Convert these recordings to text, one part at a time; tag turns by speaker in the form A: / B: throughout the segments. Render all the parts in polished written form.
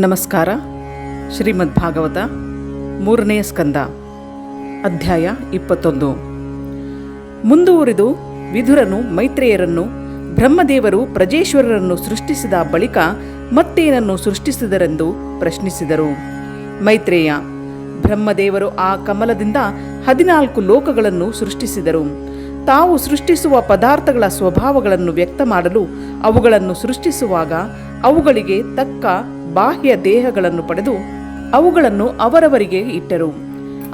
A: ನಮಸ್ಕಾರ. ಶ್ರೀಮದ್ ಭಾಗವತ 3ನೇ ಸ್ಕಂದ ಅಧ್ಯಾಯ 21. ಮುಂದುವರಿದು ವಿದುರನು ಮೈತ್ರೇಯರನ್ನು ಬ್ರಹ್ಮದೇವರು ಪ್ರಜೇಶ್ವರರನ್ನು ಸೃಷ್ಟಿಸಿದ ಬಳಿಕ ಮತ್ತೇನನ್ನು ಸೃಷ್ಟಿಸಿದರೆಂದು ಪ್ರಶ್ನಿಸಿದರು. ಮೈತ್ರೇಯ, ಬ್ರಹ್ಮದೇವರು ಆ ಕಮಲದಿಂದ 14 ಲೋಕಗಳನ್ನು ಸೃಷ್ಟಿಸಿದರು. ತಾವು ಸೃಷ್ಟಿಸುವ ಪದಾರ್ಥಗಳ ಸ್ವಭಾವಗಳನ್ನು ವ್ಯಕ್ತ ಮಾಡಲು ಅವುಗಳನ್ನು ಸೃಷ್ಟಿಸುವಾಗ ಅವುಗಳಿಗೆ ತಕ್ಕ ಬಾಹ್ಯ ದೇಹಗಳನ್ನು ಪಡೆದು ಅವುಗಳನ್ನು ಅವರವರಿಗೆ ಇಟ್ಟರು.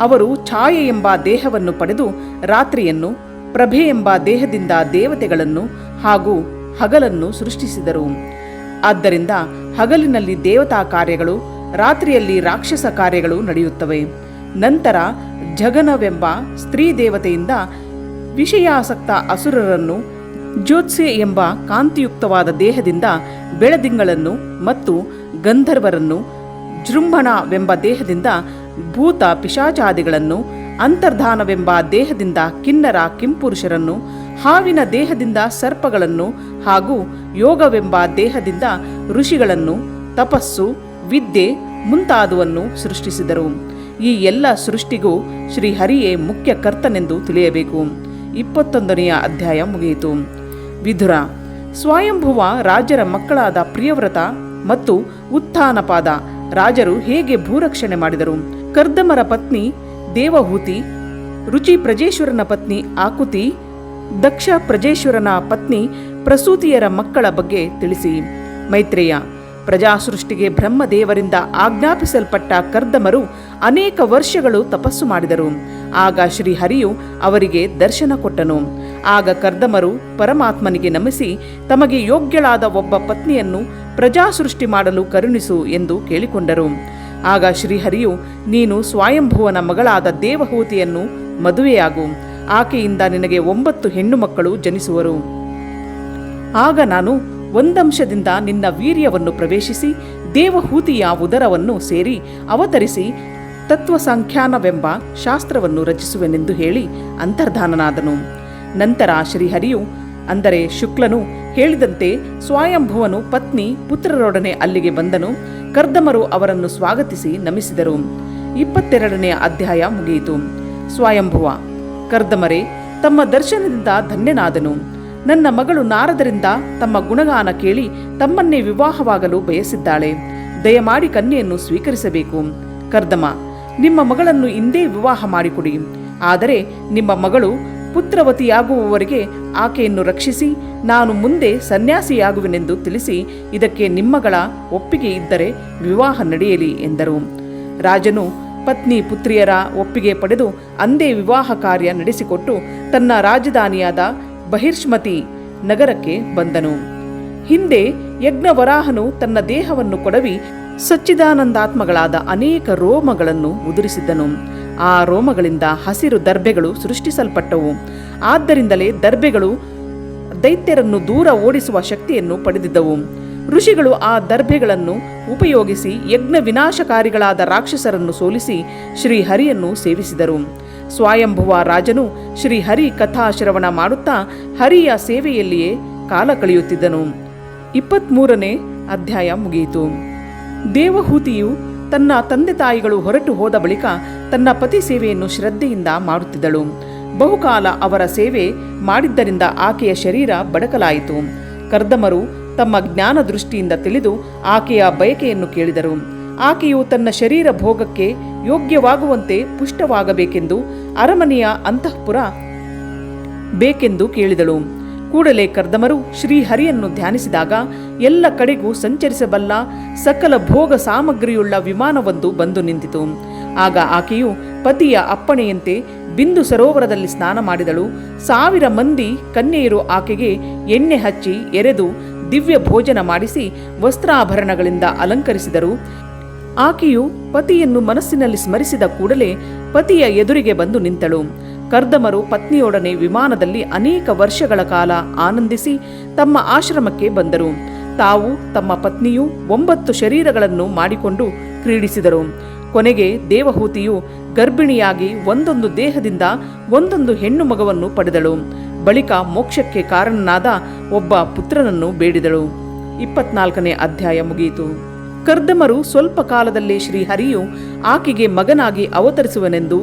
A: ಅವರು ಛಾಯೆ ಎಂಬ ದೇಹವನ್ನು ಪಡೆದು ರಾತ್ರಿಯನ್ನು, ಪ್ರಭೆ ಎಂಬ ದೇಹದಿಂದ ದೇವತೆಗಳನ್ನು ಹಾಗೂ ಹಗಲನ್ನು ಸೃಷ್ಟಿಸಿದರು. ಆದ್ದರಿಂದ ಹಗಲಿನಲ್ಲಿ ದೇವತಾ ಕಾರ್ಯಗಳು, ರಾತ್ರಿಯಲ್ಲಿ ರಾಕ್ಷಸ ಕಾರ್ಯಗಳು ನಡೆಯುತ್ತವೆ. ನಂತರ ಜಗನವೆಂಬ ಸ್ತ್ರೀ ದೇವತೆಯಿಂದ ವಿಷಯಾಸಕ್ತ ಅಸುರರನ್ನು, ಜ್ಯೋತ್ಸೆ ಎಂಬ ಕಾಂತಿಯುಕ್ತವಾದ ದೇಹದಿಂದ ಬೆಳದಿಂಗಳನ್ನು ಮತ್ತು ಗಂಧರ್ವರನ್ನು, ಜೃಂಭಣವೆಂಬ ದೇಹದಿಂದ ಭೂತ ಪಿಶಾಚಾದಿಗಳನ್ನು, ಅಂತರ್ಧಾನವೆಂಬ ದೇಹದಿಂದ ಕಿನ್ನರ ಕಿಂಪುರುಷರನ್ನು, ಹಾವಿನ ದೇಹದಿಂದ ಸರ್ಪಗಳನ್ನು ಹಾಗೂ ಯೋಗವೆಂಬ ದೇಹದಿಂದ ಋಷಿಗಳನ್ನು, ತಪಸ್ಸು, ವಿದ್ಯೆ ಮುಂತಾದವನ್ನು ಸೃಷ್ಟಿಸಿದರು. ಈ ಎಲ್ಲ ಸೃಷ್ಟಿಗೂ ಶ್ರೀಹರಿಯೇ ಮುಖ್ಯ ಕರ್ತನೆಂದು ತಿಳಿಯಬೇಕು. 21ನೇ ಅಧ್ಯಾಯ ಮುಗಿಯಿತು. ವಿದುರ, ಸ್ವಯಂಭುವ ರಾಜರ ಮಕ್ಕಳಾದ ಪ್ರಿಯವ್ರತ ಮತ್ತು ಉತ್ಥಾನಪಾದ ರಾಜರು ಹೇಗೆ ಭೂರಕ್ಷಣೆ ಮಾಡಿದರು? ಕರ್ದಮರ ಪತ್ನಿ ದೇವಹೂತಿ, ರುಚಿ ಪ್ರಜೇಶ್ವರನ ಪತ್ನಿ ಆಕುತಿ, ದಕ್ಷ ಪ್ರಜೇಶ್ವರನ ಪತ್ನಿ ಪ್ರಸೂತಿಯರ ಮಕ್ಕಳ ಬಗ್ಗೆ ತಿಳಿಸಿ. ಮೈತ್ರೇಯ, ಪ್ರಜಾಸೃಷ್ಟಿಗೆ ಬ್ರಹ್ಮದೇವರಿಂದ ಆಜ್ಞಾಪಿಸಲ್ಪಟ್ಟ ಕರ್ದಮರು ಅನೇಕ ವರ್ಷಗಳು ತಪಸ್ಸು ಮಾಡಿದರು. ಆಗ ಶ್ರೀಹರಿಯು ಅವರಿಗೆ ದರ್ಶನ ಕೊಟ್ಟನು. ಆಗ ಕರ್ದಮರು ಪರಮಾತ್ಮನಿಗೆ ನಮಿಸಿ ತಮಗೆ ಯೋಗ್ಯಳಾದ ಒಬ್ಬ ಪತ್ನಿಯನ್ನು ಪ್ರಜಾಸೃಷ್ಟಿ ಮಾಡಲು ಕರುಣಿಸು ಎಂದು ಕೇಳಿಕೊಂಡರು. ಆಗ ಶ್ರೀಹರಿಯು, ನೀನು ಸ್ವಯಂಭುವನ ಮಗಳಾದ ದೇವಹೂತಿಯನ್ನು ಮದುವೆಯಾಗು, ಆಕೆಯಿಂದ ನಿನಗೆ 9 ಹೆಣ್ಣು ಮಕ್ಕಳು ಜನಿಸುವರು. ಆಗ ನಾನು ಒಂದಂಶದಿಂದ ನಿನ್ನ ವೀರ್ಯವನ್ನು ಪ್ರವೇಶಿಸಿ ದೇವಹೂತಿಯ ಉದರವನ್ನು ಸೇರಿ ಅವತರಿಸಿ ತತ್ವಸಂಖ್ಯಾನವೆಂಬ ಶಾಸ್ತ್ರವನ್ನು ರಚಿಸುವೆನೆಂದು ಹೇಳಿ ಅಂತರ್ಧಾನನಾದನು. ನಂತರ ಶ್ರೀಹರಿಯು, ಅಂದರೆ ಶುಕ್ಲನು ಹೇಳಿದಂತೆ ಸ್ವಯಂಭುವನು ಪತ್ನಿ ಪುತ್ರರೊಡನೆ ಅಲ್ಲಿಗೆ ಬಂದನು. ಕರ್ದಮರು ಅವರನ್ನು ಸ್ವಾಗತಿಸಿ ನಮಿಸಿದರು. 22ನೇ ಅಧ್ಯಾಯ ಮುಗಿಯಿತು. ಸ್ವಯಂಭುವ, ಕರ್ದಮರೇ, ತಮ್ಮ ದರ್ಶನದಿಂದ ಧನ್ಯನಾದನು. ನನ್ನ ಮಗಳು ನಾರದರಿಂದ ತಮ್ಮ ಗುಣಗಾನ ಕೇಳಿ ತಮ್ಮನ್ನೇ ವಿವಾಹವಾಗಲು ಬಯಸಿದ್ದಾಳೆ. ದಯಮಾಡಿ ಕನ್ಯೆಯನ್ನು ಸ್ವೀಕರಿಸಬೇಕು. ಕರ್ದಮ, ನಿಮ್ಮ ಮಗಳನ್ನು ಇಂದೇ ವಿವಾಹ ಮಾಡಿಕೊಡಿ. ಆದರೆ ನಿಮ್ಮ ಮಗಳು ಪುತ್ರವತಿಯಾಗುವವರೆಗೆ ಆಕೆಯನ್ನು ರಕ್ಷಿಸಿ ನಾನು ಮುಂದೆ ಸನ್ಯಾಸಿಯಾಗುವೆನೆಂದು ತಿಳಿಸಿ ಇದಕ್ಕೆ ನಿಮ್ಮಗಳ ಒಪ್ಪಿಗೆ ಇದ್ದರೆ ವಿವಾಹ ನಡೆಯಲಿ ಎಂದರು. ರಾಜನು ಪತ್ನಿ ಪುತ್ರಿಯರ ಒಪ್ಪಿಗೆ ಪಡೆದು ಅಂದೇ ವಿವಾಹ ಕಾರ್ಯ ನಡೆಸಿಕೊಟ್ಟು ತನ್ನ ರಾಜಧಾನಿಯಾದ ಬಹಿರ್ಷ್ಮತಿ ನಗರಕ್ಕೆ ಬಂದನು. ಹಿಂದೆ ಯಜ್ಞವರಾಹನು ತನ್ನ ದೇಹವನ್ನು ಕೊಡವಿ ಸಚ್ಚಿದಾನಂದಾತ್ಮಗಳಾದ ಅನೇಕ ರೋಮಗಳನ್ನು ಉದುರಿಸಿದ್ದನು. ಆ ರೋಮಗಳಿಂದ ಹಸಿರು ದರ್ಬೆಗಳು ಸೃಷ್ಟಿಸಲ್ಪಟ್ಟವು. ಆದ್ದರಿಂದಲೇ ದರ್ಬೆಗಳು ದೈತ್ಯರನ್ನು ದೂರ ಓಡಿಸುವ ಶಕ್ತಿಯನ್ನು ಪಡೆದಿದ್ದವು. ಋಷಿಗಳು ಆ ದರ್ಬೆಗಳನ್ನು ಉಪಯೋಗಿಸಿ ಯಜ್ಞ ವಿನಾಶಕಾರಿಗಳಾದ ರಾಕ್ಷಸರನ್ನು ಸೋಲಿಸಿ ಶ್ರೀಹರಿಯನ್ನು ಸೇವಿಸಿದರು. ಸ್ವಯಂಭುವ ರಾಜನು ಶ್ರೀಹರಿ ಕಥಾಶ್ರವಣ ಮಾಡುತ್ತಾ ಹರಿಯ ಸೇವೆಯಲ್ಲಿಯೇ ಕಾಲ ಕಳೆಯುತ್ತಿದ್ದನು. 23ನೇ ಅಧ್ಯಾಯ ಮುಗಿಯಿತು. ದೇವಹೂತಿಯು ತನ್ನ ತಂದೆ ತಾಯಿಗಳು ಹೊರಟು ಹೋದ ಬಳಿಕ ತನ್ನ ಪತಿ ಸೇವೆಯನ್ನು ಶ್ರದ್ಧೆಯಿಂದ ಮಾಡುತ್ತಿದ್ದಳು. ಬಹುಕಾಲ ಅವರ ಸೇವೆ ಮಾಡಿದ್ದರಿಂದ ಆಕೆಯ ಶರೀರ ಬಡಕಲಾಯಿತು. ಕರ್ದಮರು ತಮ್ಮ ಜ್ಞಾನ ದೃಷ್ಟಿಯಿಂದ ತಿಳಿದು ಆಕೆಯ ಬಯಕೆಯನ್ನು ಕೇಳಿದರು. ಆಕೆಯು ತನ್ನ ಶರೀರ ಭೋಗಕ್ಕೆ ಯೋಗ್ಯವಾಗುವಂತೆ ಪುಷ್ಟವಾಗಬೇಕೆಂದು ಅರಮನೆಯ ಅಂತಃಪುರ ಬೇಕೆಂದು ಕೇಳಿದಳು. ಕೂಡಲೇ ಕರ್ದಮರು ಶ್ರೀಹರಿಯನ್ನು ಧ್ಯಾನಿಸಿದಾಗ ಎಲ್ಲ ಕಡೆಗೂ ಸಂಚರಿಸಬಲ್ಲ ಸಕಲ ಭೋಗ ಸಾಮಗ್ರಿಯುಳ್ಳ ವಿಮಾನವೊಂದು ಬಂದು ನಿಂತಿತು. ಆಗ ಆಕೆಯು ಪತಿಯ ಅಪ್ಪಣೆಯಂತೆ ಬಿಂದು ಸರೋವರದಲ್ಲಿ ಸ್ನಾನ ಮಾಡಿದಳು. 1000 ಮಂದಿ ಕನ್ಯೆಯರು ಆಕೆಗೆ ಎಣ್ಣೆ ಹಚ್ಚಿ ಎರೆದು ದಿವ್ಯ ಭೋಜನ ಮಾಡಿಸಿ ವಸ್ತ್ರಾಭರಣಗಳಿಂದ ಅಲಂಕರಿಸಿದರು. ಆಕೆಯು ಪತಿಯನ್ನು ಮನಸ್ಸಿನಲ್ಲಿ ಸ್ಮರಿಸಿದ ಕೂಡಲೇ ಪತಿಯ ಎದುರಿಗೆ ಬಂದು ನಿಂತಳು. ಕರ್ದಮರು ಪತ್ನಿಯೊಡನೆ ವಿಮಾನದಲ್ಲಿ ಅನೇಕ ವರ್ಷಗಳ ಕಾಲ ಆನಂದಿಸಿ ತಮ್ಮ ಆಶ್ರಮಕ್ಕೆ ಬಂದರು. ತಾವು ತಮ್ಮ ಪತ್ನಿಯು 9 ಶರೀರಗಳನ್ನು ಮಾಡಿಕೊಂಡು ಕ್ರೀಡಿಸಿದರು. ಕೊನೆಗೆ ದೇವಹೂತಿಯು ಗರ್ಭಿಣಿಯಾಗಿ ಒಂದೊಂದು ದೇಹದಿಂದ ಒಂದೊಂದು ಹೆಣ್ಣು ಮಗವನ್ನು ಪಡೆದಳು. ಬಳಿಕ ಮೋಕ್ಷಕ್ಕೆ ಕಾರಣನಾದ ಒಬ್ಬ ಪುತ್ರನನ್ನು ಬೇಡಿದಳು. 24ನೇ ಅಧ್ಯಾಯ ಮುಗಿಯಿತು. ಕರ್ದಮರು ಸ್ವಲ್ಪ ಕಾಲದಲ್ಲೇ ಶ್ರೀಹರಿಯು ಆಕೆಗೆ ಮಗನಾಗಿ ಅವತರಿಸುವನೆಂದು,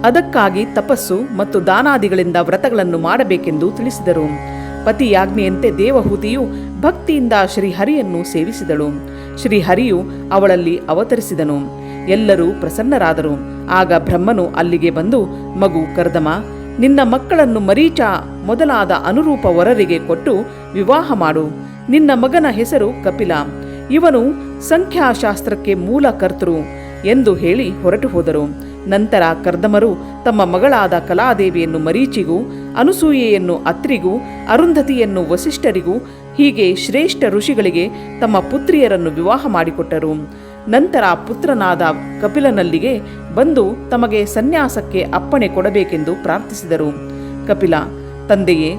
A: ಅದಕ್ಕಾಗಿ ತಪಸ್ಸು ಮತ್ತು ದಾನಾದಿಗಳಿಂದ ವ್ರತಗಳನ್ನು ಮಾಡಬೇಕೆಂದು ತಿಳಿಸಿದರು. ಪತಿಯಾಜ್ಞೆಯಂತೆ ದೇವಹೂತಿಯು ಭಕ್ತಿಯಿಂದ ಶ್ರೀಹರಿಯನ್ನು ಸೇವಿಸಿದಳು. ಶ್ರೀಹರಿಯು ಅವಳಲ್ಲಿ ಅವತರಿಸಿದನು. ಎಲ್ಲರೂ ಪ್ರಸನ್ನರಾದರು. ಆಗ ಬ್ರಹ್ಮನು ಅಲ್ಲಿಗೆ ಬಂದು, ಮಗು ಕರ್ದಮ, ನಿನ್ನ ಮಕ್ಕಳನ್ನು ಮರೀಚ ಮೊದಲಾದ ಅನುರೂಪ ವರರಿಗೆ ಕೊಟ್ಟು ವಿವಾಹ ಮಾಡು. ನಿನ್ನ ಮಗನ ಹೆಸರು ಕಪಿಲ. ಇವನು ಸಂಖ್ಯಾಶಾಸ್ತ್ರಕ್ಕೆ ಮೂಲ ಕರ್ತೃ ಎಂದು ಹೇಳಿ ಹೊರಟು ಹೋದರು. ನಂತರ ಕರ್ದಮರು ತಮ್ಮ ಮಗಳಾದ ಕಲಾದೇವಿಯನ್ನು ಮರೀಚಿಗೂ, ಅನುಸೂಯೆಯನ್ನು ಅತ್ರಿಗೂ, ಅರುಂಧತಿಯನ್ನು ವಸಿಷ್ಠರಿಗೂ, ಹೀಗೆ ಶ್ರೇಷ್ಠ ಋಷಿಗಳಿಗೆ ತಮ್ಮ ಪುತ್ರಿಯರನ್ನು ವಿವಾಹ ಮಾಡಿಕೊಟ್ಟರು. ನಂತರ ಪುತ್ರನಾದ ಕಪಿಲನಲ್ಲಿಗೆ ಬಂದು ತಮಗೆ ಸನ್ಯಾಸಕ್ಕೆ ಅಪ್ಪಣೆ ಕೊಡಬೇಕೆಂದು ಪ್ರಾರ್ಥಿಸಿದರು. ಕಪಿಲ, ತಂದೆಯೇ,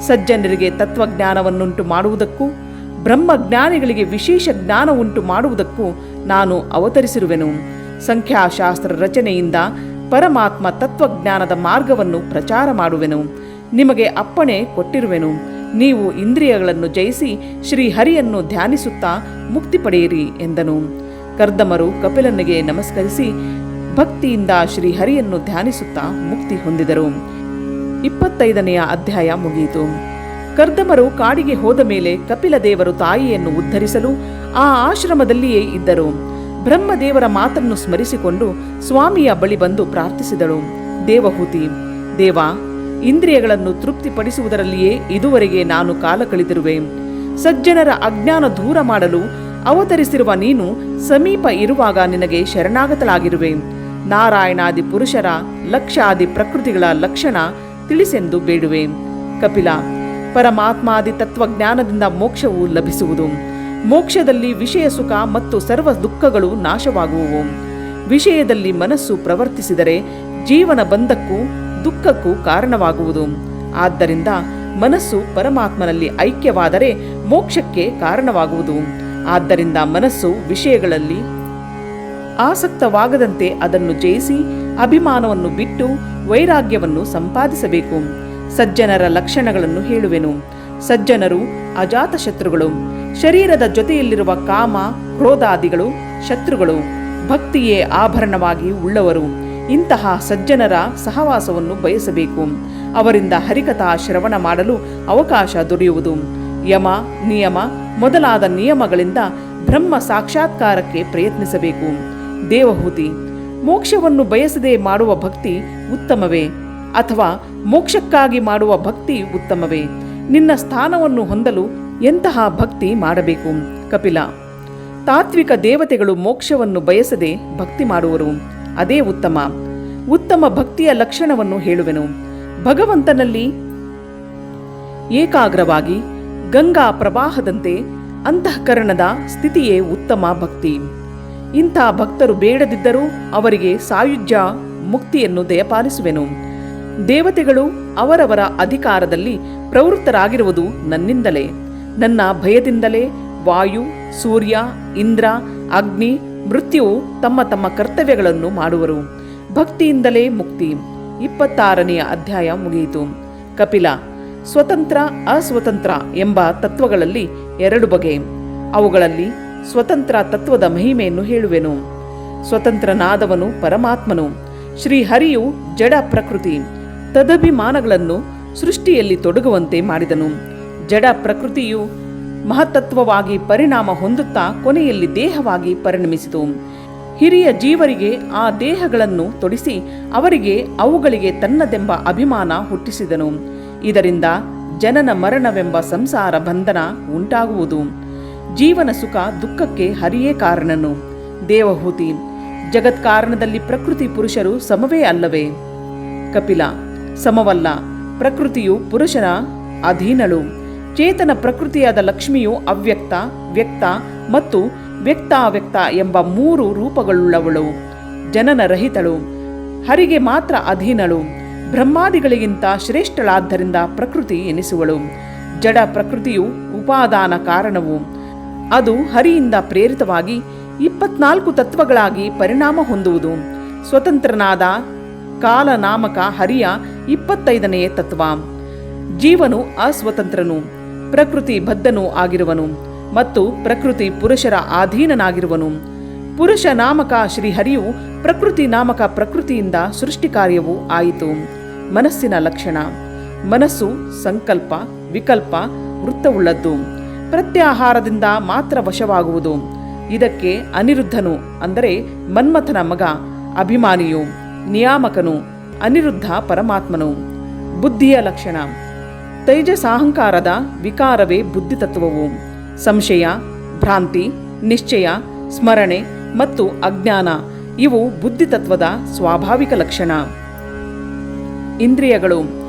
A: ಸಜ್ಜನರಿಗೆ ತತ್ವಜ್ಞಾನವನ್ನುಂಟು ಮಾಡುವುದಕ್ಕೂ ಬ್ರಹ್ಮಜ್ಞಾನಿಗಳಿಗೆ ವಿಶೇಷ ಜ್ಞಾನ ಉಂಟು ಮಾಡುವುದಕ್ಕೂ ನಾನು ಅವತರಿಸಿರುವೆನು. ಸಂಖ್ಯಾಶಾಸ್ತ್ರ ರಚನೆಯಿಂದ ಪರಮಾತ್ಮ ತತ್ವಜ್ಞಾನದ ಮಾರ್ಗವನ್ನು ಪ್ರಚಾರ ಮಾಡುವೆನು. ನಿಮಗೆ ಅಪ್ಪಣೆ ಕೊಟ್ಟಿರುವೆನು. ನೀವು ಇಂದ್ರಿಯಗಳನ್ನು ಜಯಿಸಿ ಶ್ರೀಹರಿಯನ್ನು ಧ್ಯಾನಿಸುತ್ತಾ ಮುಕ್ತಿ ಪಡೆಯಿರಿ ಎಂದನು. ಕರ್ದಮರು ಕಪಿಲನಿಗೆ ನಮಸ್ಕರಿಸಿ ಭಕ್ತಿಯಿಂದ ಶ್ರೀಹರಿಯನ್ನು ಧ್ಯಾನಿಸುತ್ತಾ ಮುಕ್ತಿ ಹೊಂದಿದರು. 25ನೆಯ ಅಧ್ಯಾಯ ಮುಗಿಯಿತು. ಕರ್ದಮರು ಕಾಡಿಗೆ ಹೋದ ಮೇಲೆ ಕಪಿಲದೇವರು ತಾಯಿಯನ್ನು ಉದ್ಧರಿಸಲು ಆ ಆಶ್ರಮದಲ್ಲಿಯೇ ಇದ್ದರು. ಬ್ರಹ್ಮದೇವರ ಮಾತನ್ನು ಸ್ಮರಿಸಿಕೊಂಡು ಸ್ವಾಮಿಯ ಬಳಿ ಬಂದು ಪ್ರಾರ್ಥಿಸಿದಳು. ದೇವಹೂತಿ, ದೇವ, ಇಂದ್ರಿಯಗಳನ್ನು ತೃಪ್ತಿಪಡಿಸುವುದರಲ್ಲಿಯೇ ಇದುವರೆಗೆ ನಾನು ಕಾಲ ಕಳೆದಿರುವೆ. ಸಜ್ಜನರ ಅಜ್ಞಾನ ದೂರ ಮಾಡಲು ಅವತರಿಸಿರುವ ನೀನು ಸಮೀಪ ಇರುವಾಗ ನಿನಗೆ ಶರಣಾಗತಳಾಗಿರುವೆ. ನಾರಾಯಣಾದಿ ಪುರುಷರ ಲಕ್ಷಾದಿ ಪ್ರಕೃತಿಗಳ ಲಕ್ಷಣ ತಿಳಿಸೆಂದು ಬೇಡುವೆ. ಕಪಿಲ, ಪರಮಾತ್ಮಾದಿ ತತ್ವಜ್ಞಾನದಿಂದ ಮೋಕ್ಷವು ಲಭಿಸುವುದು. ಮೋಕ್ಷದಲ್ಲಿ ವಿಷಯ ಸುಖ ಮತ್ತು ಸರ್ವ ದುಃಖಗಳು ನಾಶವಾಗುವವು. ವಿಷಯದಲ್ಲಿ ಮನಸ್ಸು ಪ್ರವರ್ತಿಸಿದರೆ ಜೀವನ ಬಂಧಕ್ಕೂ ದುಃಖಕ್ಕೂ ಕಾರಣವಾಗುವುದು. ಆದ್ದರಿಂದ ಮನಸ್ಸು ಪರಮಾತ್ಮನಲ್ಲಿ ಐಕ್ಯವಾದರೆ ಮೋಕ್ಷಕ್ಕೆ ಕಾರಣವಾಗುವುದು. ಆದ್ದರಿಂದ ಮನಸ್ಸು ವಿಷಯಗಳಲ್ಲಿ ಆಸಕ್ತವಾಗದಂತೆ ಅದನ್ನು ಜಯಿಸಿ ಅಭಿಮಾನವನ್ನು ಬಿಟ್ಟು ವೈರಾಗ್ಯವನ್ನು ಸಂಪಾದಿಸಬೇಕು. ಸಜ್ಜನರ ಲಕ್ಷಣಗಳನ್ನು ಹೇಳುವೆನು. ಸಜ್ಜನರು ಅಜಾತ ಶತ್ರುಗಳು. ಶರೀರದ ಜೊತೆಯಲ್ಲಿರುವ ಕಾಮ ಕ್ರೋಧಾದಿಗಳು ಶತ್ರುಗಳು. ಭಕ್ತಿಯೇ ಆಭರಣವಾಗಿ ಉಳ್ಳವರು. ಇಂತಹ ಸಜ್ಜನರ ಸಹವಾಸವನ್ನು ಬಯಸಬೇಕು. ಅವರಿಂದ ಹರಿಕಥಾ ಶ್ರವಣ ಮಾಡಲು ಅವಕಾಶ ದೊರೆಯುವುದು. ಯಮ, ನಿಯಮ ಮೊದಲಾದ ನಿಯಮಗಳಿಂದ ಬ್ರಹ್ಮ ಸಾಕ್ಷಾತ್ಕಾರಕ್ಕೆ ಪ್ರಯತ್ನಿಸಬೇಕು. ದೇವಹೂತಿ, ಮೋಕ್ಷವನ್ನು ಬಯಸದೆ ಮಾಡುವ ಭಕ್ತಿ ಉತ್ತಮವೇ ಅಥವಾ ಮೋಕ್ಷಕ್ಕಾಗಿ ಮಾಡುವ ಭಕ್ತಿ ಉತ್ತಮವೇ? ನಿನ್ನ ಸ್ಥಾನವನ್ನು ಹೊಂದಲು ಎಂತಹ ಭಕ್ತಿ ಮಾಡಬೇಕು? ಕಪಿಲ, ತಾತ್ವಿಕ ದೇವತೆಗಳು ಮೋಕ್ಷವನ್ನು ಬಯಸದೆ ಭಕ್ತಿ ಮಾಡುವರು. ಅದೇ ಉತ್ತಮ. ಉತ್ತಮ ಭಕ್ತಿಯ ಲಕ್ಷಣವನ್ನು ಹೇಳುವೆನು. ಭಗವಂತನಲ್ಲಿ ಏಕಾಗ್ರವಾಗಿ ಗಂಗಾ ಪ್ರವಾಹದಂತೆ ಅಂತಃಕರಣದ ಸ್ಥಿತಿಯೇ ಉತ್ತಮ ಭಕ್ತಿ. ಇಂಥ ಭಕ್ತರು ಬೇಡದಿದ್ದರೂ ಅವರಿಗೆ ಸಾಯುಜ್ಯ ಮುಕ್ತಿಯನ್ನು ದಯಪಾಲಿಸುವೆನು. ದೇವತೆಗಳು ಅವರವರ ಅಧಿಕಾರದಲ್ಲಿ ಪ್ರವೃತ್ತರಾಗಿರುವುದು ನನ್ನಿಂದಲೇ. ನನ್ನ ಭಯದಿಂದಲೇ ವಾಯು, ಸೂರ್ಯ, ಇಂದ್ರ, ಅಗ್ನಿ, ಮೃತ್ಯುವು ತಮ್ಮ ತಮ್ಮ ಕರ್ತವ್ಯಗಳನ್ನು ಮಾಡುವರು. ಭಕ್ತಿಯಿಂದಲೇ ಮುಕ್ತಿ. 26ನೆಯ ಅಧ್ಯಾಯ ಮುಗಿಯಿತು. ಕಪಿಲ, ಸ್ವತಂತ್ರ ಅಸ್ವತಂತ್ರ ಎಂಬ ತತ್ವಗಳಲ್ಲಿ 2 ಬಗೆ. ಅವುಗಳಲ್ಲಿ ಸ್ವತಂತ್ರ ತತ್ವದ ಮಹಿಮೆಯನ್ನು ಹೇಳುವೆನು. ಸ್ವತಂತ್ರನಾದವನು ಪರಮಾತ್ಮನು. ಶ್ರೀಹರಿಯು ಜಡ ಪ್ರಕೃತಿ ತದಭಿಮಾನಗಳನ್ನು ಸೃಷ್ಟಿಯಲ್ಲಿ ತೊಡಗುವಂತೆ ಮಾಡಿದನು. ಜಡ ಪ್ರಕೃತಿಯು ಮಹತ್ತತ್ವವಾಗಿ ಪರಿಣಾಮ ಹೊಂದುತ್ತಾ ಕೊನೆಯಲ್ಲಿ ದೇಹವಾಗಿ ಪರಿಣಮಿಸಿತು. ಹಿರಿಯ ಜೀವರಿಗೆ ಆ ದೇಹಗಳನ್ನು ತೊಡಿಸಿ ಅವರಿಗೆ ಅವುಗಳಿಗೆ ತನ್ನದೆಂಬ ಅಭಿಮಾನ ಹುಟ್ಟಿಸಿದನು. ಇದರಿಂದ ಜನನ ಮರಣವೆಂಬ ಸಂಸಾರ ಬಂಧನ ಉಂಟಾಗುವುದು. ಜೀವನ ಸುಖ ದುಃಖಕ್ಕೆ ಹರಿಯೇ ಕಾರಣನು. ದೇವಹೂತಿ, ಜಗತ್ಕಾರಣದಲ್ಲಿ ಪ್ರಕೃತಿ ಪುರುಷರು ಸಮವೇ ಅಲ್ಲವೇ? ಕಪಿಲ, ಸಮವಲ್ಲ. ಪ್ರಕೃತಿಯು ಪುರುಷನ ಅಧೀನಳು. ಚೇತನ ಪ್ರಕೃತಿಯಾದ ಲಕ್ಷ್ಮಿಯು ಅವ್ಯಕ್ತ, ವ್ಯಕ್ತ ಮತ್ತು ವ್ಯಕ್ತಾವ್ಯಕ್ತ ಎಂಬ 3 ರೂಪಗಳುಳ್ಳವಳು. ಜನನ ರಹಿತಳು. ಹರಿಗೆ ಮಾತ್ರ ಅಧೀನಳು. ಬ್ರಹ್ಮಾದಿಗಳಿಗಿಂತ ಶ್ರೇಷ್ಠಳಾದ್ದರಿಂದ ಪ್ರಕೃತಿ ಎನಿಸುವಳು. ಜಡ ಪ್ರಕೃತಿಯು ಉಪಾದಾನ ಕಾರಣವು. ಅದು ಹರಿಯಿಂದ ಪ್ರೇರಿತವಾಗಿ 24 ತತ್ವಗಳಾಗಿ ಪರಿಣಾಮ ಹೊಂದುವುದು. ಸ್ವತಂತ್ರನಾದ ಕಾಲನಾಮಕ ಹರಿಯ 25ನೇ ತತ್ವ. ಜೀವನು ಅಸ್ವತಂತ್ರನು, ಪ್ರಕೃತಿ ಬದ್ಧನೂ ಆಗಿರುವನು. ಮತ್ತು ಪ್ರಕೃತಿ ಪುರುಷರ ಅಧೀನನಾಗಿರುವನು. ಪುರುಷ ನಾಮಕ ಶ್ರೀಹರಿಯು ಪ್ರಕೃತಿ ನಾಮಕ ಪ್ರಕೃತಿಯಿಂದ ಸೃಷ್ಟಿ ಕಾರ್ಯವೂ ಆಯಿತು. ಮನಸ್ಸಿನ ಲಕ್ಷಣ: ಮನಸ್ಸು ಸಂಕಲ್ಪ, ವಿಕಲ್ಪ, ವೃತ್ತವುಳ್ಳದ್ದು. ಪ್ರತ್ಯಾಹಾರದಿಂದ ಮಾತ್ರ ವಶವಾಗುವುದು. ಇದಕ್ಕೆ ಅನಿರುದ್ಧನು ಅಂದರೆ ಮನ್ಮಥನ ಮಗ ಅಭಿಮಾನಿಯು, ನಿಯಾಮಕನು ಅನಿರುದ್ಧ ಪರಮಾತ್ಮನು. ಬುದ್ಧಿಯ ಲಕ್ಷಣ: ತೈಜಸಾಹಂಕಾರದ ವಿಕಾರವೇ ಬುದ್ಧಿತತ್ವವು. ಸಂಶಯ, ಭ್ರಾಂತಿ, ನಿಶ್ಚಯ, ಸ್ಮರಣೆ ಮತ್ತು ಅಜ್ಞಾನ ಇವು ಬುದ್ಧಿತತ್ವದ ಸ್ವಾಭಾವಿಕ ಲಕ್ಷಣ. ಇಂದ್ರಿಯಗಳು: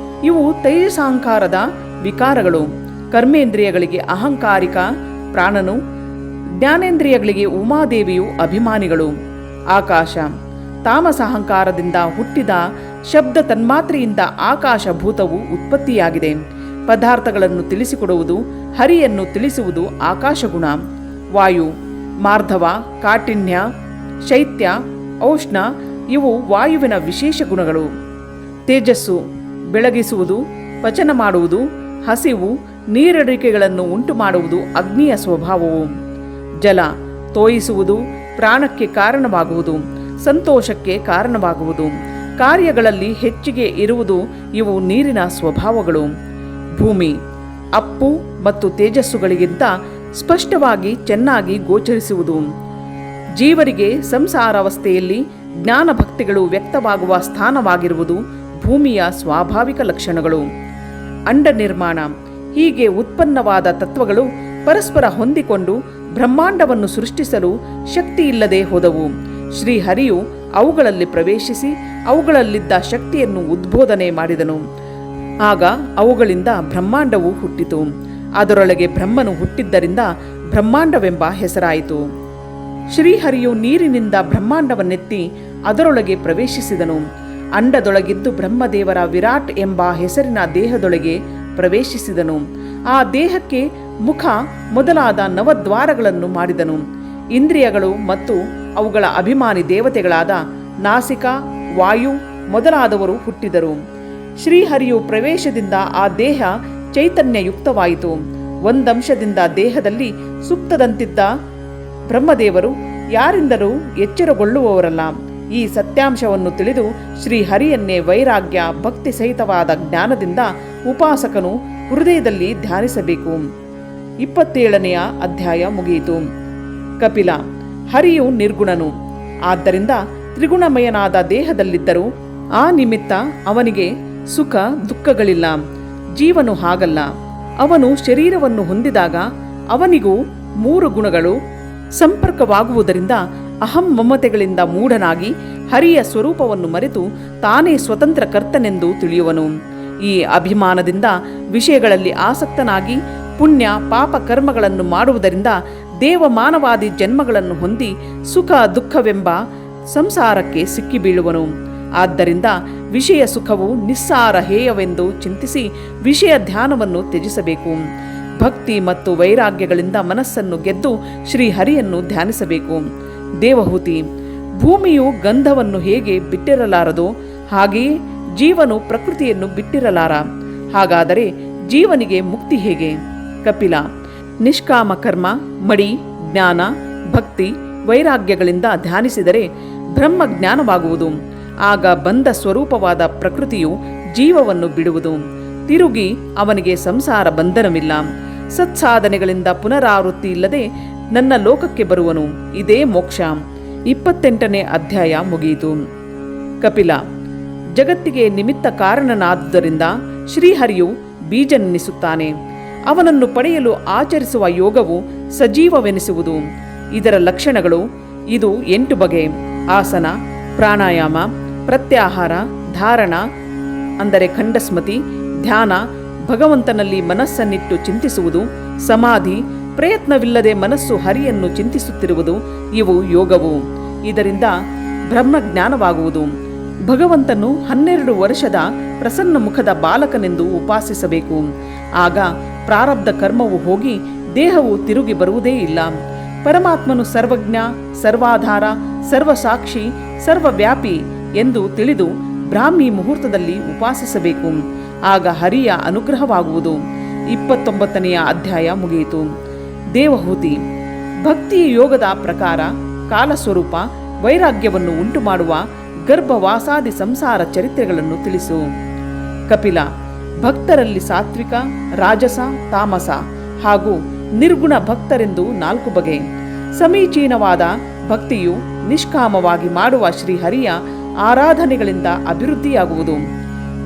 A: ಇವು ತೈಜಸಾಹಂಕಾರದ ವಿಕಾರಗಳು. ಕರ್ಮೇಂದ್ರಿಯಗಳಿಗೆ ಅಹಂಕಾರಿಕ ಪ್ರಾಣನು, ಜ್ಞಾನೇಂದ್ರಿಯಗಳಿಗೆ ಉಮಾದೇವಿಯು ಅಭಿಮಾನಿಗಳು. ಆಕಾಶ: ತಾಮಸಾಹಂಕಾರದಿಂದ ಹುಟ್ಟಿದ ಶಬ್ದ ತನ್ಮಾತ್ರೆಯಿಂದ ಆಕಾಶಭೂತವು ಉತ್ಪತ್ತಿಯಾಗಿದೆ. ಪದಾರ್ಥಗಳನ್ನು ತಿಳಿಸಿಕೊಡುವುದು, ಹರಿಯನ್ನು ತಿಳಿಸುವುದು ಆಕಾಶಗುಣ. ವಾಯು: ಮಾರ್ಧವ, ಕಾಠಿಣ್ಯ, ಶೈತ್ಯ, ಔಷ್ಣ ಇವು ವಾಯುವಿನ ವಿಶೇಷ ಗುಣಗಳು. ತೇಜಸ್ಸು: ಬೆಳಗಿಸುವುದು, ಪಚನ ಮಾಡುವುದು, ಹಸಿವು, ನೀರಡಿಕೆಗಳನ್ನು ಉಂಟು ಮಾಡುವುದು ಅಗ್ನಿಯ ಸ್ವಭಾವವು. ಜಲ: ತೋಯಿಸುವುದು, ಪ್ರಾಣಕ್ಕೆ ಕಾರಣವಾಗುವುದು, ಸಂತೋಷಕ್ಕೆ ಕಾರಣವಾಗುವುದು, ಕಾರ್ಯಗಳಲ್ಲಿ ಹೆಚ್ಚಿಗೆ ಇರುವುದು ಇವು ನೀರಿನ ಸ್ವಭಾವಗಳು. ಭೂಮಿ: ಅಪ್ಪು ಮತ್ತು ತೇಜಸ್ಸುಗಳಿಗಿಂತ ಸ್ಪಷ್ಟವಾಗಿ ಚೆನ್ನಾಗಿ ಗೋಚರಿಸುವುದು. ಜೀವರಿಗೆ ಸಂಸಾರಾವಸ್ಥೆಯಲ್ಲಿ ಜ್ಞಾನ ಭಕ್ತಿಗಳು ವ್ಯಕ್ತವಾಗುವ ಸ್ಥಾನವಾಗಿರುವುದು ಭೂಮಿಯ ಸ್ವಾಭಾವಿಕ ಲಕ್ಷಣಗಳು. ಅಂಡ ನಿರ್ಮಾಣ: ಹೀಗೆ ಉತ್ಪನ್ನವಾದ ತತ್ವಗಳು ಪರಸ್ಪರ ಹೊಂದಿಕೊಂಡು ಬ್ರಹ್ಮಾಂಡವನ್ನು ಸೃಷ್ಟಿಸಲು ಶಕ್ತಿಯಿಲ್ಲದೆ ಹೋದವು. ಶ್ರೀಹರಿಯು ಅವುಗಳಲ್ಲಿ ಪ್ರವೇಶಿಸಿ ಅವುಗಳಲ್ಲಿದ್ದ ಶಕ್ತಿಯನ್ನು ಉದ್ಬೋಧನೆ ಮಾಡಿದನು. ಆಗ ಅವುಗಳಿಂದ ಬ್ರಹ್ಮಾಂಡವು ಹುಟ್ಟಿತು. ಅದರೊಳಗೆ ಬ್ರಹ್ಮನು ಹುಟ್ಟಿದ್ದರಿಂದ ಬ್ರಹ್ಮಾಂಡವೆಂಬ ಹೆಸರಾಯಿತು. ಶ್ರೀಹರಿಯು ನೀರಿನಿಂದ ಬ್ರಹ್ಮಾಂಡವನ್ನೆತ್ತಿ ಅದರೊಳಗೆ ಪ್ರವೇಶಿಸಿದನು. ಅಂಡದೊಳಗಿದ್ದು ಬ್ರಹ್ಮದೇವರ ವಿರಾಟ್ ಎಂಬ ಹೆಸರಿನ ದೇಹದೊಳಗೆ ಪ್ರವೇಶಿಸಿದನು. ಆ ದೇಹಕ್ಕೆ ಮುಖ ಮೊದಲಾದ ನವದ್ವಾರಗಳನ್ನು ಮಾಡಿದನು. ಇಂದ್ರಿಯಗಳು ಮತ್ತು ಅವುಗಳ ಅಭಿಮಾನಿ ದೇವತೆಗಳಾದ ನಾಸಿಕ, ವಾಯು ಮೊದಲಾದವರು ಹುಟ್ಟಿದರು. ಶ್ರೀಹರಿಯು ಪ್ರವೇಶದಿಂದ ಆ ದೇಹ ಚೈತನ್ಯಯುಕ್ತವಾಯಿತು. ಒಂದಂಶದಿಂದ ದೇಹದಲ್ಲಿ ಸುಪ್ತದಂತಿದ್ದ ಬ್ರಹ್ಮದೇವರು ಯಾರಿಂದಲೂ ಎಚ್ಚರಗೊಳ್ಳುವವರಲ್ಲ. ಈ ಸತ್ಯಾಂಶವನ್ನು ತಿಳಿದು ಶ್ರೀಹರಿಯನ್ನೇ ವೈರಾಗ್ಯ ಭಕ್ತಿ ಸಹಿತವಾದ ಜ್ಞಾನದಿಂದ ಉಪಾಸಕನು ಹೃದಯದಲ್ಲಿ ಧ್ಯಾನಿಸಬೇಕು. 27ನೆಯ ಅಧ್ಯಾಯ ಮುಗಿಯಿತು. ಕಪಿಲ: ಹರಿಯು ನಿರ್ಗುಣನು. ಆದ್ದರಿಂದ ತ್ರಿಗುಣಮಯನಾದ ದೇಹದಲ್ಲಿದ್ದರೂ ಆ ನಿಮಿತ್ತ ಅವನಿಗೆ ಸುಖ ದುಃಖಗಳಿಲ್ಲ. ಜೀವನು ಹಾಗಲ್ಲ. ಅವನು ಶರೀರವನ್ನು ಹೊಂದಿದಾಗ ಅವನಿಗೂ 3 ಗುಣಗಳು ಸಂಪರ್ಕವಾಗುವುದರಿಂದ ಅಹಂ ಮಮತೆಗಳಿಂದ ಮೂಢನಾಗಿ ಹರಿಯ ಸ್ವರೂಪವನ್ನು ಮರೆತು ತಾನೇ ಸ್ವತಂತ್ರ ಕರ್ತನೆಂದು ತಿಳಿಯುವನು. ಈ ಅಭಿಮಾನದಿಂದ ವಿಷಯಗಳಲ್ಲಿ ಆಸಕ್ತನಾಗಿ ಪುಣ್ಯ ಪಾಪ ಕರ್ಮಗಳನ್ನು ಮಾಡುವುದರಿಂದ ದೇವಮಾನವಾದಿ ಜನ್ಮಗಳನ್ನು ಹೊಂದಿ ಸುಖ ದುಃಖವೆಂಬ ಸಂಸಾರಕ್ಕೆ ಸಿಕ್ಕಿಬೀಳುವನು. ಆದ್ದರಿಂದ ವಿಷಯ ಸುಖವು ನಿಸ್ಸಾರ ಹೇಯವೆಂದು ಚಿಂತಿಸಿ ವಿಷಯ ಧ್ಯಾನವನ್ನು ತ್ಯಜಿಸಬೇಕು. ಭಕ್ತಿ ಮತ್ತು ವೈರಾಗ್ಯಗಳಿಂದ ಮನಸ್ಸನ್ನು ಗೆದ್ದು ಶ್ರೀಹರಿಯನ್ನು ಧ್ಯಾನಿಸಬೇಕು. ದೇವಹೂತಿ: ಭೂಮಿಯು ಗಂಧವನ್ನು ಹೇಗೆ ಬಿಟ್ಟಿರಲಾರದೋ ಹಾಗೆಯೇ ಜೀವನು ಪ್ರಕೃತಿಯನ್ನು ಬಿಟ್ಟಿರಲಾರ. ಹಾಗಾದರೆ ಜೀವನಿಗೆ ಮುಕ್ತಿ ಹೇಗೆ? ಕಪಿಲ: ನಿಷ್ಕಾಮ ಕರ್ಮ, ಮಡಿ, ಜ್ಞಾನ, ಭಕ್ತಿ, ವೈರಾಗ್ಯಗಳಿಂದ ಧ್ಯಾನಿಸಿದರೆ ಬ್ರಹ್ಮ ಜ್ಞಾನವಾಗುವುದು. ಆಗ ಬಂಧ ಸ್ವರೂಪವಾದ ಪ್ರಕೃತಿಯು ಜೀವವನ್ನು ಬಿಡುವುದು. ತಿರುಗಿ ಅವನಿಗೆ ಸಂಸಾರ ಬಂಧನವಿಲ್ಲ. ಸತ್ಸಾಧನೆಗಳಿಂದ ಪುನರಾವೃತ್ತಿ ಇಲ್ಲದೆ ನನ್ನ ಲೋಕಕ್ಕೆ ಬರುವನು. ಇದೇ ಮೋಕ್ಷ. 28ನೇ ಅಧ್ಯಾಯ ಮುಗಿಯಿತು. ಕಪಿಲ: ಜಗತ್ತಿಗೆ ನಿಮಿತ್ತ ಕಾರಣನಾದುದರಿಂದ ಶ್ರೀಹರಿಯು ಬೀಜನೆನಿಸುತ್ತಾನೆ. ಅವನನ್ನು ಪಡೆಯಲು ಆಚರಿಸುವ ಯೋಗವು ಸಜೀವವೆನಿಸುವುದು. ಇದರ ಲಕ್ಷಣಗಳು ಇದು 8 ಬಗೆ: ಆಸನ, ಪ್ರಾಣಾಯಾಮ, ಪ್ರತ್ಯಾಹಾರ, ಧಾರಣ ಅಂದರೆ ಖಂಡಸ್ಮತಿ, ಧ್ಯಾನ, ಭಗವಂತನಲ್ಲಿ ಮನಸ್ಸನ್ನಿಟ್ಟು ಚಿಂತಿಸುವುದು, ಸಮಾಧಿ, ಪ್ರಯತ್ನವಿಲ್ಲದೆ ಮನಸ್ಸು ಹರಿಯನ್ನು ಚಿಂತಿಸುತ್ತಿರುವುದು ಇವು ಯೋಗವು. ಇದರಿಂದ ಬ್ರಹ್ಮಜ್ಞಾನವಾಗುವುದು. ಭಗವಂತನು 12 ವರ್ಷದ ಪ್ರಸನ್ನ ಮುಖದ ಬಾಲಕನೆಂದು ಉಪಾಸಿಸಬೇಕು. ಆಗ ಪ್ರಾರಬ್ಧ ಕರ್ಮವು ಹೋಗಿ ದೇಹವು ತಿರುಗಿ ಬರುವುದೇ ಇಲ್ಲ. ಪರಮಾತ್ಮನು ಸರ್ವಜ್ಞ, ಸರ್ವಾಧಾರ, ಸರ್ವಸಾಕ್ಷಿ, ಸರ್ವವ್ಯಾಪಿ ಎಂದು ತಿಳಿದು ಬ್ರಾಹ್ಮಿ ಮುಹೂರ್ತದಲ್ಲಿ ಉಪಾಸಿಸಬೇಕು. ಆಗ ಹರಿಯ ಅನುಗ್ರಹವಾಗುವುದು. 29ನೆಯ ಅಧ್ಯಾಯ ಮುಗಿಯಿತು. ದೇವಹೂತಿ. ಭಕ್ತಿ ಯೋಗದ ಪ್ರಕಾರ ಕಾಲಸ್ವರೂಪ ವೈರಾಗ್ಯವನ್ನು ಉಂಟುಮಾಡುವ ಗರ್ಭವಾಸಾದಿ ಸಂಸಾರ ಚರಿತ್ರೆಗಳನ್ನು ತಿಳಿಸು. ಕಪಿಲ. ಭಕ್ತರಲ್ಲಿ ಸಾತ್ವಿಕ, ರಾಜಸ, ತಾಮಸ ಹಾಗೂ ನಿರ್ಗುಣ ಭಕ್ತರೆಂದು 4 ಬಗೆ. ಸಮೀಚೀನವಾದ ಭಕ್ತಿಯು ನಿಷ್ಕಾಮವಾಗಿ ಮಾಡುವ ಶ್ರೀಹರಿಯ ಆರಾಧನೆಗಳಿಂದ ಅಭಿವೃದ್ಧಿಯಾಗುವುದು.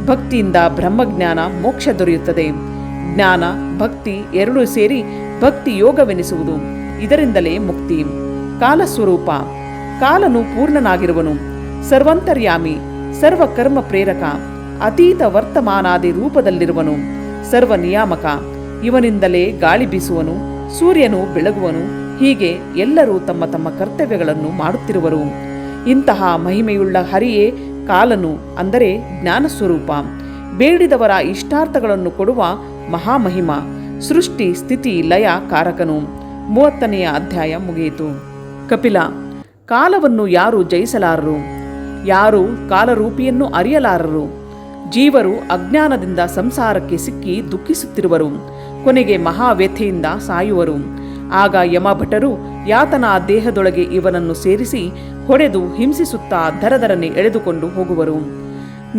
A: ಭಕ್ತಿಯಿಂದ ಬ್ರಹ್ಮಜ್ಞಾನ ಮೋಕ್ಷ ದೊರೆಯುತ್ತದೆ. ಜ್ಞಾನ ಭಕ್ತಿ ಎರಡೂ ಸೇರಿ ಭಕ್ತಿ ಯೋಗವೆನಿಸುವುದು. ಇದರಿಂದಲೇ ಮುಕ್ತಿ. ಕಾಲಸ್ವರೂಪ. ಕಾಲನು ಪೂರ್ಣನಾಗಿರುವನು, ಸರ್ವಂತರ್ಯಾಮಿ, ಸರ್ವಕರ್ಮ ಪ್ರೇರಕ, ಅತೀತ ವರ್ತಮಾನಾದಿ ರೂಪದಲ್ಲಿರುವನು, ಸರ್ವ ನಿಯಾಮಕ. ಇವನಿಂದಲೇ ಗಾಳಿ ಬೀಸುವನು, ಸೂರ್ಯನು ಬೆಳಗುವನು. ಹೀಗೆ ಎಲ್ಲರೂ ತಮ್ಮ ತಮ್ಮ ಕರ್ತವ್ಯಗಳನ್ನು ಮಾಡುತ್ತಿರುವರು. ಇಂತಹ ಮಹಿಮೆಯುಳ್ಳ ಹರಿಯೇ ಕಾಲನು, ಅಂದರೆ ಜ್ಞಾನಸ್ವರೂಪ. ಬೇಡಿದವರ ಇಷ್ಟಾರ್ಥಗಳನ್ನು ಕೊಡುವ ಮಹಾಮಹಿಮ, ಸೃಷ್ಟಿ ಸ್ಥಿತಿ ಲಯ ಕಾರಕನು. 30ನೆಯ ಅಧ್ಯಾಯ ಮುಗಿಯಿತು. ಕಪಿಲ. ಕಾಲವನ್ನು ಯಾರು ಜಯಿಸಲಾರರು? ಯಾರು ಕಾಲರೂಪಿಯನ್ನು ಅರಿಯಲಾರರು? ಜೀವರು ಅಜ್ಞಾನದಿಂದ ಸಂಸಾರಕ್ಕೆ ಸಿಕ್ಕಿ ದುಃಖಿಸುತ್ತಿರುವರು. ಕೊನೆಗೆ ಮಹಾವ್ಯಥೆಯಿಂದ ಸಾಯುವರು. ಆಗ ಯಮಭಟರು ಯಾತನಾ ದೇಹದೊಳಗೆ ಇವನನ್ನು ಸೇರಿಸಿ ಹೊಡೆದು ಹಿಂಸಿಸುತ್ತಾ ದರದರನೆ ಎಳೆದುಕೊಂಡು ಹೋಗುವರು.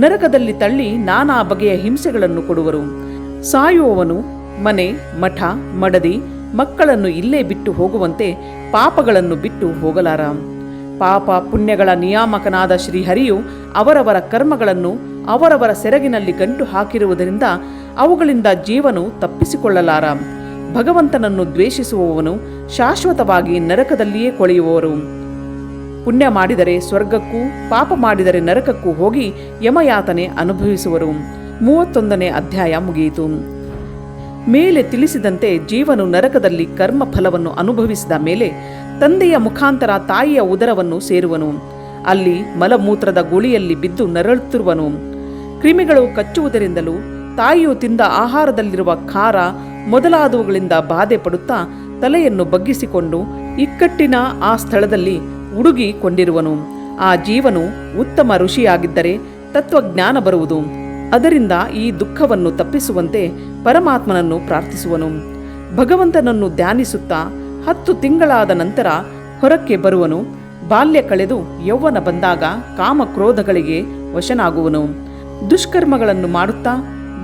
A: ನರಕದಲ್ಲಿ ತಳ್ಳಿ ನಾನಾ ಬಗೆಯ ಹಿಂಸೆಗಳನ್ನು ಕೊಡುವರು. ಸಾಯುವವನು ಮನೆ, ಮಠ, ಮಡದಿ, ಮಕ್ಕಳನ್ನು ಇಲ್ಲೇ ಬಿಟ್ಟು ಹೋಗುವಂತೆ ಪಾಪಗಳನ್ನು ಬಿಟ್ಟು ಹೋಗಲಾರ. ಪಾಪ ಪುಣ್ಯಗಳ ನಿಯಾಮಕನಾದ ಶ್ರೀಹರಿಯು ಅವರವರ ಕರ್ಮಗಳನ್ನು ಅವರವರ ಸೆರಗಿನಲ್ಲಿ ಗಂಟು ಹಾಕಿರುವುದರಿಂದ ಅವುಗಳಿಂದ ಜೀವನು ತಪ್ಪಿಸಿಕೊಳ್ಳಲಾರ. ಭಗವಂತನನ್ನು ದ್ವೇಷಿಸುವವನು ಶಾಶ್ವತವಾಗಿ ನರಕದಲ್ಲಿಯೇ ಕೊಳೆಯುವವರು. ಪುಣ್ಯ ಮಾಡಿದರೆ ಸ್ವರ್ಗಕ್ಕೂ, ಪಾಪ ಮಾಡಿದರೆ ನರಕಕ್ಕೂ ಹೋಗಿ ಯಮಯಾತನೆ ಅನುಭವಿಸುವರು. 31ನೇ ಅಧ್ಯಾಯ ಮುಗಿಯಿತು. ಮೇಲೆ ತಿಳಿಸಿದಂತೆ ಜೀವನು ನರಕದಲ್ಲಿ ಕರ್ಮ ಫಲವನ್ನು ಅನುಭವಿಸಿದ ಮೇಲೆ ತಂದೆಯ ಮುಖಾಂತರ ತಾಯಿಯ ಉದರವನ್ನು ಸೇರುವನು. ಅಲ್ಲಿ ಮಲಮೂತ್ರದ ಗುಳಿಯಲ್ಲಿ ಬಿದ್ದು ನರಳುತ್ತಿರುವನು. ಕ್ರಿಮಿಗಳು ಕಚ್ಚುವುದರಿಂದಲೂ ತಾಯಿಯು ತಿಂದ ಆಹಾರದಲ್ಲಿರುವ ಖಾರ ಮೊದಲಾದವುಗಳಿಂದ ಬಾಧೆ ಪಡುತ್ತಾ ತಲೆಯನ್ನು ಬಗ್ಗಿಸಿಕೊಂಡು ಇಕ್ಕಟ್ಟಿನ ಆ ಸ್ಥಳದಲ್ಲಿ ಉಡುಗಿಕೊಂಡಿರುವನು. ಆ ಜೀವನು ಉತ್ತಮ ಋಷಿಯಾಗಿದ್ದರೆ ತತ್ವಜ್ಞಾನ ಬರುವುದು. ಅದರಿಂದ ಈ ದುಃಖವನ್ನು ತಪ್ಪಿಸುವಂತೆ ಪರಮಾತ್ಮನನ್ನು ಪ್ರಾರ್ಥಿಸುವನು. ಭಗವಂತನನ್ನು ಧ್ಯಾನಿಸುತ್ತಾ 10 ತಿಂಗಳಾದ ನಂತರ ಹೊರಕ್ಕೆ ಬರುವನು. ಬಾಲ್ಯ ಕಳೆದು ಯೌವನ ಬಂದಾಗ ಕಾಮಕ್ರೋಧಗಳಿಗೆ ವಶನಾಗುವನು. ದುಷ್ಕರ್ಮಗಳನ್ನು ಮಾಡುತ್ತಾ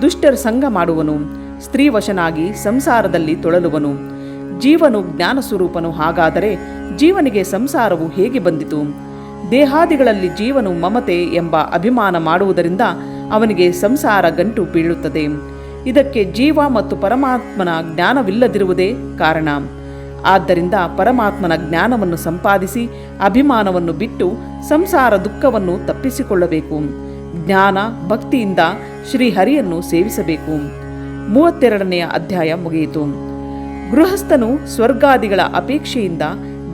A: ದುಷ್ಟರ ಸಂಗ ಮಾಡುವನು. ಸ್ತ್ರೀವಶನಾಗಿ ಸಂಸಾರದಲ್ಲಿ ತೊಳಲುವನು. ಜೀವನು ಜ್ಞಾನಸ್ವರೂಪನು. ಹಾಗಾದರೆ ಜೀವನಿಗೆ ಸಂಸಾರವು ಹೇಗೆ ಬಂದಿತು? ದೇಹಾದಿಗಳಲ್ಲಿ ಜೀವನು ಮಮತೆ ಎಂಬ ಅಭಿಮಾನ ಮಾಡುವುದರಿಂದ ಅವನಿಗೆ ಸಂಸಾರ ಗಂಟು ಬೀಳುತ್ತದೆ. ಇದಕ್ಕೆ ಜೀವ ಮತ್ತು ಪರಮಾತ್ಮನ ಜ್ಞಾನವಿಲ್ಲದಿರುವುದೇ ಕಾರಣ. ಆದ್ದರಿಂದ ಪರಮಾತ್ಮನ ಜ್ಞಾನವನ್ನು ಸಂಪಾದಿಸಿ ಅಭಿಮಾನವನ್ನು ಬಿಟ್ಟು ಸಂಸಾರ ದುಃಖವನ್ನು ತಪ್ಪಿಸಿಕೊಳ್ಳಬೇಕು. ಜ್ಞಾನ ಭಕ್ತಿಯಿಂದ ಶ್ರೀಹರಿಯನ್ನು ಸೇವಿಸಬೇಕು. 32ನೆಯ ಅಧ್ಯಾಯ ಮುಗಿಯಿತು. ಗೃಹಸ್ಥನು ಸ್ವರ್ಗಾದಿಗಳ ಅಪೇಕ್ಷೆಯಿಂದ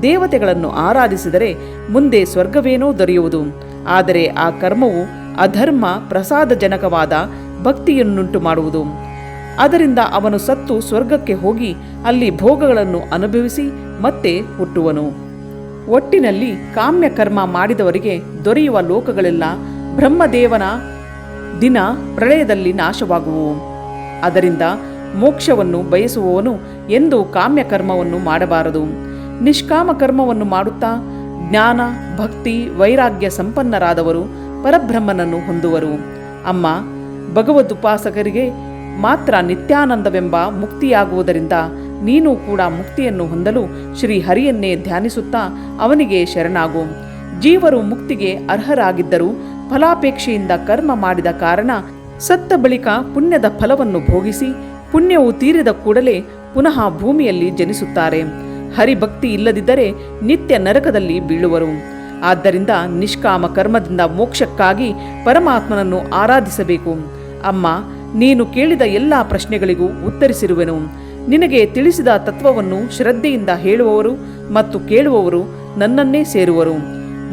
A: ದೇವತೆಗಳನ್ನು ಆರಾಧಿಸಿದರೆ ಮುಂದೆ ಸ್ವರ್ಗವೇನೋ ದೊರೆಯುವುದು. ಆದರೆ ಆ ಕರ್ಮವು ಅಧರ್ಮ ಪ್ರಸಾದಜನಕವಾದ ಭಕ್ತಿಯನ್ನುಂಟು ಮಾಡುವುದು. ಅದರಿಂದ ಅವನು ಸತ್ತು ಸ್ವರ್ಗಕ್ಕೆ ಹೋಗಿ ಅಲ್ಲಿ ಭೋಗಗಳನ್ನು ಅನುಭವಿಸಿ ಮತ್ತೆ ಹುಟ್ಟುವನು. ಒಟ್ಟಿನಲ್ಲಿ ಕಾಮ್ಯ ಕರ್ಮ ಮಾಡಿದವರಿಗೆ ದೊರೆಯುವ ಲೋಕಗಳೆಲ್ಲ ಬ್ರಹ್ಮದೇವನ ದಿನ ಪ್ರಳಯದಲ್ಲಿ ನಾಶವಾಗುವವು. ಅದರಿಂದ ಮೋಕ್ಷವನ್ನು ಬಯಸುವವನು ಎಂದು ಕಾಮ್ಯ ಕರ್ಮವನ್ನು ಮಾಡಬಾರದು. ನಿಷ್ಕಾಮ ಕರ್ಮವನ್ನು ಮಾಡುತ್ತಾ ಜ್ಞಾನ ಭಕ್ತಿ ವೈರಾಗ್ಯ ಸಂಪನ್ನರಾದವರು ಪರಬ್ರಹ್ಮನನ್ನು ಹೊಂದುವರು. ಅಮ್ಮ, ಭಗವದುಪಾಸಕರಿಗೆ ಮಾತ್ರ ನಿತ್ಯಾನಂದವೆಂಬ ಮುಕ್ತಿಯಾಗುವುದರಿಂದ ನೀನು ಕೂಡ ಮುಕ್ತಿಯನ್ನು ಹೊಂದಲು ಶ್ರೀಹರಿಯನ್ನೇ ಧ್ಯಾನಿಸುತ್ತಾ ಅವನಿಗೆ ಶರಣಾಗು. ಜೀವರು ಮುಕ್ತಿಗೆ ಅರ್ಹರಾಗಿದ್ದರೂ ಫಲಾಪೇಕ್ಷೆಯಿಂದ ಕರ್ಮ ಮಾಡಿದ ಕಾರಣ ಸತ್ತ ಬಳಿಕ ಪುಣ್ಯದ ಫಲವನ್ನು ಭೋಗಿಸಿ ಪುಣ್ಯವು ತೀರಿದ ಕೂಡಲೇ ಪುನಃ ಭೂಮಿಯಲ್ಲಿ ಜನಿಸುತ್ತಾರೆ. ಹರಿಭಕ್ತಿ ಇಲ್ಲದಿದ್ದರೆ ನಿತ್ಯ ನರಕದಲ್ಲಿ ಬೀಳುವರು. ಆದ್ದರಿಂದ ನಿಷ್ಕಾಮ ಕರ್ಮದಿಂದ ಮೋಕ್ಷಕ್ಕಾಗಿ ಪರಮಾತ್ಮನನ್ನು ಆರಾಧಿಸಬೇಕು. ಅಮ್ಮ, ನೀನು ಕೇಳಿದ ಎಲ್ಲ ಪ್ರಶ್ನೆಗಳಿಗೂ ಉತ್ತರಿಸಿರುವೆನು. ನಿನಗೆ ತಿಳಿಸಿದ ತತ್ವವನ್ನು ಶ್ರದ್ಧೆಯಿಂದ ಹೇಳುವವರು ಮತ್ತು ಕೇಳುವವರು ನನ್ನನ್ನೇ ಸೇರುವರು.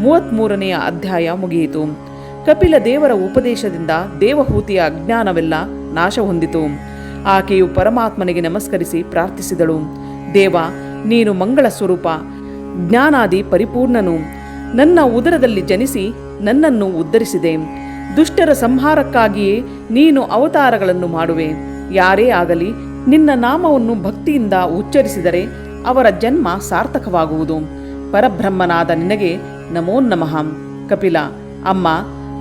A: 33ನೆಯ ಅಧ್ಯಾಯ ಮುಗಿಯಿತು. ಕಪಿಲ ದೇವರ ಉಪದೇಶದಿಂದ ದೇವಹೂತಿಯ ಅಜ್ಞಾನವೆಲ್ಲ ನಾಶ ಹೊಂದಿತು. ಆಕೆಯು ಪರಮಾತ್ಮನಿಗೆ ನಮಸ್ಕರಿಸಿ ಪ್ರಾರ್ಥಿಸಿದಳು. ದೇವ, ನೀನು ಮಂಗಳ ಸ್ವರೂಪ, ಜ್ಞಾನಾದಿ ಪರಿಪೂರ್ಣನು. ನನ್ನ ಉದರದಲ್ಲಿ ಜನಿಸಿ ನನ್ನನ್ನು ಉದ್ಧರಿಸಿದೆ. ದುಷ್ಟರ ಸಂಹಾರಕ್ಕಾಗಿಯೇ ನೀನು ಅವತಾರಗಳನ್ನು ಮಾಡುವೆ. ಯಾರೇ ಆಗಲಿ ನಿನ್ನ ನಾಮವನ್ನು ಭಕ್ತಿಯಿಂದ ಉಚ್ಚರಿಸಿದರೆ ಅವರ ಜನ್ಮ ಸಾರ್ಥಕವಾಗುವುದು. ಪರಬ್ರಹ್ಮನಾದ ನಿನಗೆ ನಮೋ ನಮಃ. ಕಪಿಲ: ಅಮ್ಮ,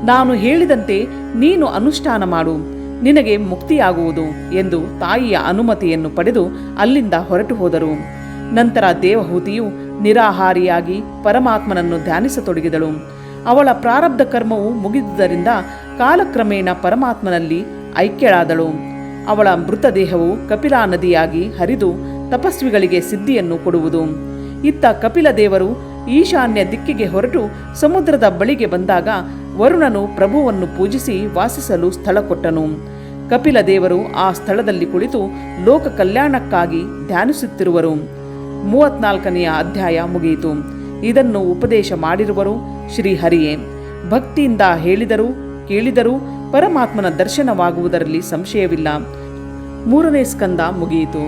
A: ನಾನು ಹೇಳಿದಂತೆ ನೀನು ಅನುಷ್ಠಾನ ಮಾಡು, ನಿನಗೆ ಮುಕ್ತಿಯಾಗುವುದು ಎಂದು ತಾಯಿಯ ಅನುಮತಿಯನ್ನು ಪಡೆದು ಅಲ್ಲಿಂದ ಹೊರಟು ಹೋದರು. ನಂತರ ದೇವಹೂತಿಯು ನಿರಾಹಾರಿಯಾಗಿ ಪರಮಾತ್ಮನನ್ನು ಧ್ಯಾನಿಸತೊಡಗಿದಳು. ಅವಳ ಪ್ರಾರಬ್ಧ ಕರ್ಮವು ಮುಗಿದುದರಿಂದ ಕಾಲಕ್ರಮೇಣ ಪರಮಾತ್ಮನಲ್ಲಿ ಐಕ್ಯಳಾದಳು. ಅವಳ ಮೃತದೇಹವು ಕಪಿಲಾ ನದಿಯಾಗಿ ಹರಿದು ತಪಸ್ವಿಗಳಿಗೆ ಸಿದ್ಧಿಯನ್ನು ಕೊಡುವುದು. ಇತ್ತ ಕಪಿಲ ದೇವರು ಈಶಾನ್ಯ ದಿಕ್ಕಿಗೆ ಹೊರಟು ಸಮುದ್ರದ ಬಳಿಗೆ ಬಂದಾಗ ವರುಣನು ಪ್ರಭುವನ್ನು ಪೂಜಿಸಿ ವಾಸಿಸಲು ಸ್ಥಳ ಕೊಟ್ಟನು. ಕಪಿಲ ದೇವರು ಆ ಸ್ಥಳದಲ್ಲಿ ಕುಳಿತು ಲೋಕ ಕಲ್ಯಾಣಕ್ಕಾಗಿ ಧ್ಯಾನಿಸುತ್ತಿರುವರು. 34ನೆಯ ಅಧ್ಯಾಯ ಮುಗಿಯಿತು. ಇದನ್ನು ಉಪದೇಶ ಮಾಡಿರುವರು ಶ್ರೀಹರಿಯೇ. ಭಕ್ತಿಯಿಂದ ಹೇಳಿದರೂ ಕೇಳಿದರೂ ಪರಮಾತ್ಮನ ದರ್ಶನವಾಗುವುದರಲ್ಲಿ ಸಂಶಯವಿಲ್ಲ. 3ನೇ ಸ್ಕಂದ ಮುಗಿಯಿತು.